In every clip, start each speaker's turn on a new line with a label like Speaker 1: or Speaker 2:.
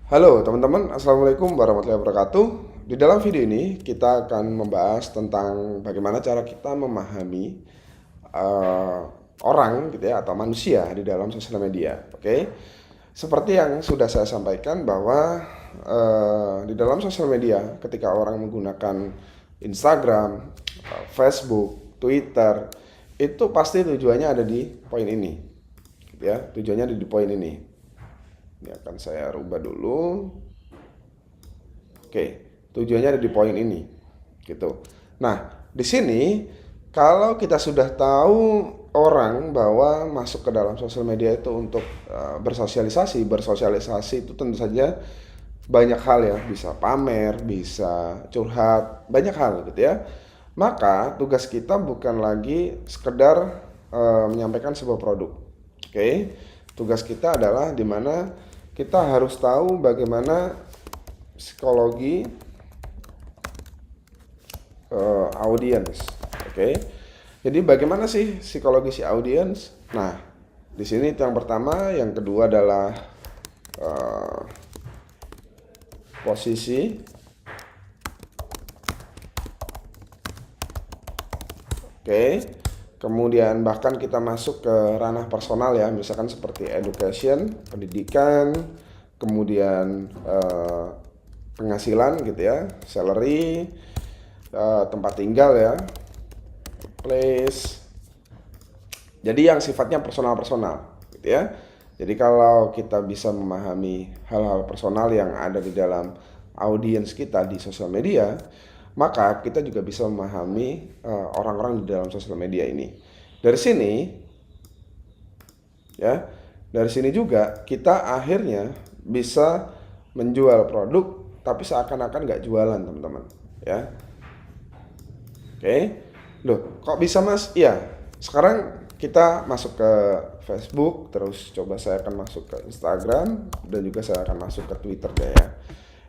Speaker 1: Halo teman-teman, Assalamualaikum warahmatullahi wabarakatuh. Di dalam video ini kita akan membahas tentang bagaimana cara kita memahami eh, orang gitu ya atau manusia di dalam sosial media. Oke, seperti yang sudah saya sampaikan bahwa di dalam sosial media ketika orang menggunakan Instagram, Facebook, Twitter, itu pasti tujuannya ada di poin ini, gitu ya. Tujuannya ada di poin ini. Ini akan saya rubah dulu. Oke, tujuannya ada di poin ini, gitu. Nah, di sini kalau kita sudah tahu orang bahwa masuk ke dalam sosial media itu untuk bersosialisasi itu tentu saja banyak hal ya, bisa pamer, bisa curhat, banyak hal gitu ya. Maka tugas kita bukan lagi sekedar menyampaikan sebuah produk. Oke, tugas kita adalah di mana kita harus tahu bagaimana psikologi audiens. Oke. Jadi bagaimana sih psikologi si audiens? Nah, di sini itu yang pertama, yang kedua adalah eh, posisi. Oke. Kemudian bahkan kita masuk ke ranah personal ya, misalkan seperti education, pendidikan, kemudian penghasilan gitu ya, salary, tempat tinggal ya, place. Jadi yang sifatnya personal-personal gitu ya. Jadi kalau kita bisa memahami hal-hal personal yang ada di dalam audiens kita di sosial media, maka kita juga bisa memahami orang-orang di dalam sosial media ini. Dari sini ya, dari sini juga kita akhirnya bisa menjual produk tapi seakan-akan nggak jualan teman-teman ya. Oke, loh kok bisa mas? Iya, sekarang kita masuk ke Facebook, terus coba saya akan masuk ke Instagram, dan juga saya akan masuk ke Twitter deh ya.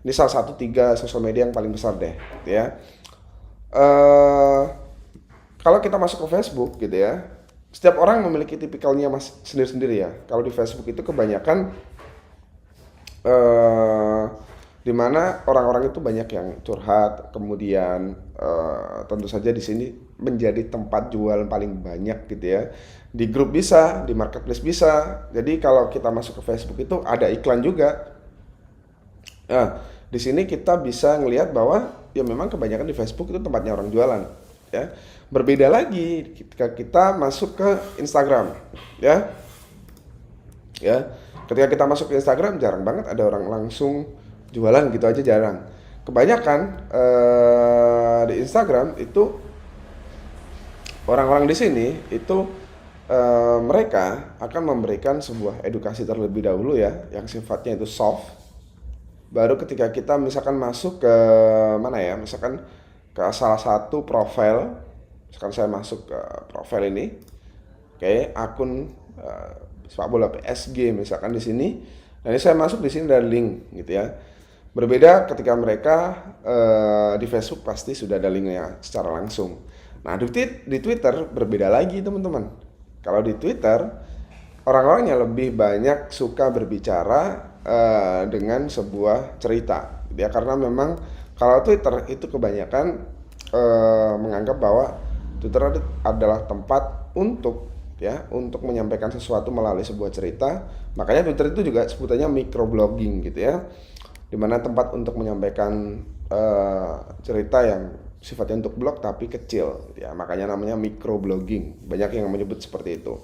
Speaker 1: Ini salah satu 3 sosial media yang paling besar deh, gitu ya. eh Kalau kita masuk ke Facebook gitu ya, setiap orang memiliki tipikalnya mas sendiri-sendiri ya. Kalau di Facebook itu kebanyakan eh di mana orang-orang itu banyak yang curhat, kemudian tentu saja di sini menjadi tempat jual paling banyak gitu ya. Di grup bisa, di marketplace bisa. Jadi kalau kita masuk ke Facebook itu ada iklan juga. Nah, di sini kita bisa ngelihat bahwa ya memang kebanyakan di Facebook itu tempatnya orang jualan, ya. Berbeda lagi ketika kita masuk ke Instagram, ya. Ya. Ketika kita masuk ke Instagram jarang banget ada orang langsung jualan gitu aja, jarang. Kebanyakan di Instagram itu orang-orang di sini itu mereka akan memberikan sebuah edukasi terlebih dahulu ya, yang sifatnya itu soft. Baru ketika kita misalkan masuk ke mana ya, misalkan ke salah satu profil, misalkan saya masuk ke profil ini, oke, akun sepak bola PSG misalkan di sini, nah ini saya masuk di sini ada link gitu ya. Berbeda ketika mereka di Facebook pasti sudah ada linknya secara langsung. Nah di Twitter berbeda lagi teman-teman. Kalau di Twitter orang-orang yang lebih banyak suka berbicara dengan sebuah cerita, ya karena memang kalau Twitter itu kebanyakan menganggap bahwa Twitter adalah tempat untuk ya untuk menyampaikan sesuatu melalui sebuah cerita. Makanya Twitter itu juga sebutannya microblogging gitu ya, dimana tempat untuk menyampaikan cerita yang sifatnya untuk blog tapi kecil ya, makanya namanya microblogging, banyak yang menyebut seperti itu.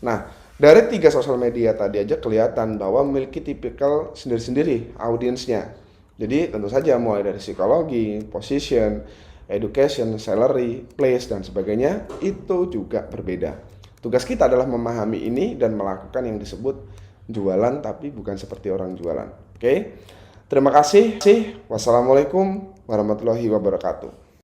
Speaker 1: Nah, dari 3 sosial media tadi aja kelihatan bahwa memiliki tipikal sendiri-sendiri audiensnya. Jadi tentu saja mulai dari psikologi, position, education, salary, place, dan sebagainya itu juga berbeda. Tugas kita adalah memahami ini dan melakukan yang disebut jualan tapi bukan seperti orang jualan. Oke? Terima kasih. Wassalamualaikum warahmatullahi wabarakatuh.